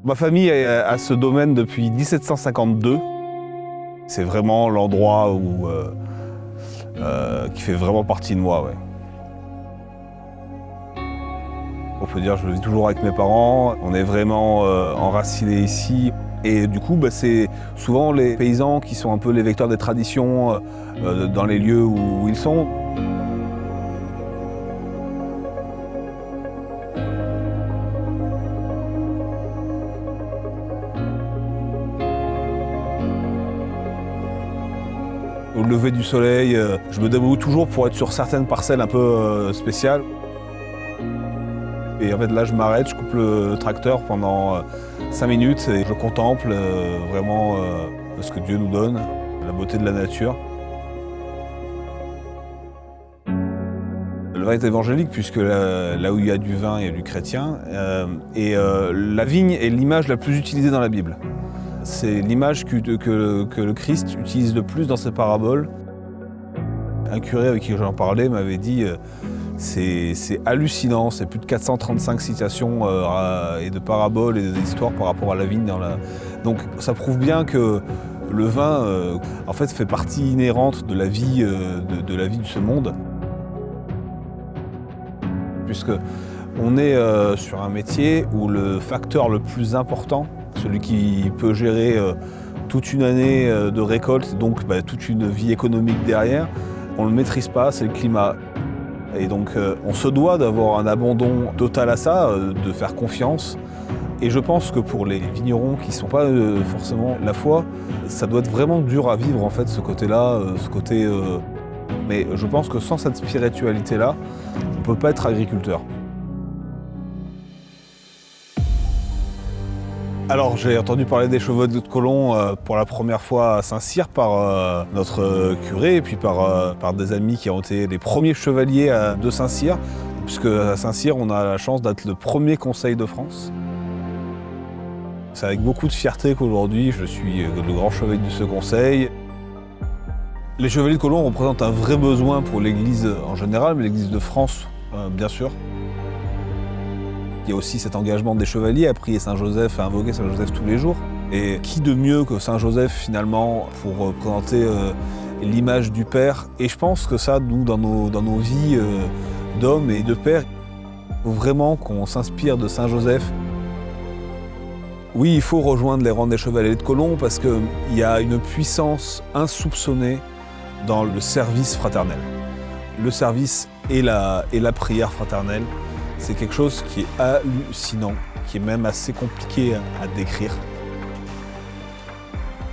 Ma famille a ce domaine depuis 1752. C'est vraiment l'endroit qui fait vraiment partie de moi. Ouais. On peut dire que je le vis toujours avec mes parents. On est vraiment enracinés ici. Et du coup, c'est souvent les paysans qui sont un peu les vecteurs des traditions dans les lieux où ils sont. Au lever du soleil, je me débrouille toujours pour être sur certaines parcelles un peu spéciales. Et en fait là je m'arrête, je coupe le tracteur pendant 5 minutes et je contemple vraiment ce que Dieu nous donne, la beauté de la nature. Le vin est évangélique puisque là où il y a du vin, il y a du chrétien. La vigne est l'image la plus utilisée dans la Bible. C'est l'image que le Christ utilise le plus dans ses paraboles. Un curé avec qui j'en parlais m'avait dit c'est hallucinant, c'est plus de 435 citations et de paraboles et d'histoires par rapport à la vigne. Donc ça prouve bien que le vin en fait fait partie inhérente de la vie de ce monde. Puisque on est sur un métier où le facteur le plus important, celui qui peut gérer toute une année de récolte, donc toute une vie économique derrière, on ne le maîtrise pas, c'est le climat. Et donc on se doit d'avoir un abandon total à ça, de faire confiance. Et je pense que pour les vignerons qui ne sont pas forcément la foi, ça doit être vraiment dur à vivre en fait, ce côté-là, mais je pense que sans cette spiritualité-là, on ne peut pas être agriculteur. Alors j'ai entendu parler des Chevaliers de Colomb pour la première fois à Saint-Cyr par notre curé et puis par des amis qui ont été les premiers chevaliers de Saint-Cyr, puisque à Saint-Cyr on a la chance d'être le premier conseil de France. C'est avec beaucoup de fierté qu'aujourd'hui je suis le grand chevalier de ce conseil. Les Chevaliers de Colomb représentent un vrai besoin pour l'Église en général, mais l'Église de France bien sûr. Il y a aussi cet engagement des chevaliers à prier Saint-Joseph, à invoquer Saint-Joseph tous les jours. Et qui de mieux que Saint-Joseph finalement pour représenter l'image du Père. Et je pense que ça, nous, dans nos vies d'hommes et de pères, il faut vraiment qu'on s'inspire de Saint-Joseph. Oui, il faut rejoindre les rangs des Chevaliers de Colomb parce qu'il y a une puissance insoupçonnée dans le service fraternel. Le service et la prière fraternelle. C'est quelque chose qui est hallucinant, qui est même assez compliqué à décrire.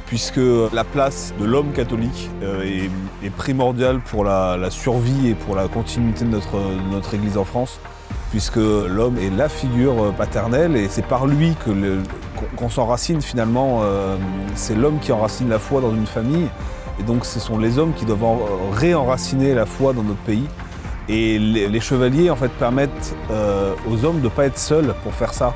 Puisque la place de l'homme catholique est primordiale pour la survie et pour la continuité de notre Église en France, puisque l'homme est la figure paternelle et c'est par lui qu'on s'enracine finalement. C'est l'homme qui enracine la foi dans une famille et donc ce sont les hommes qui doivent réenraciner la foi dans notre pays. Et les chevaliers en fait permettent aux hommes de ne pas être seuls pour faire ça.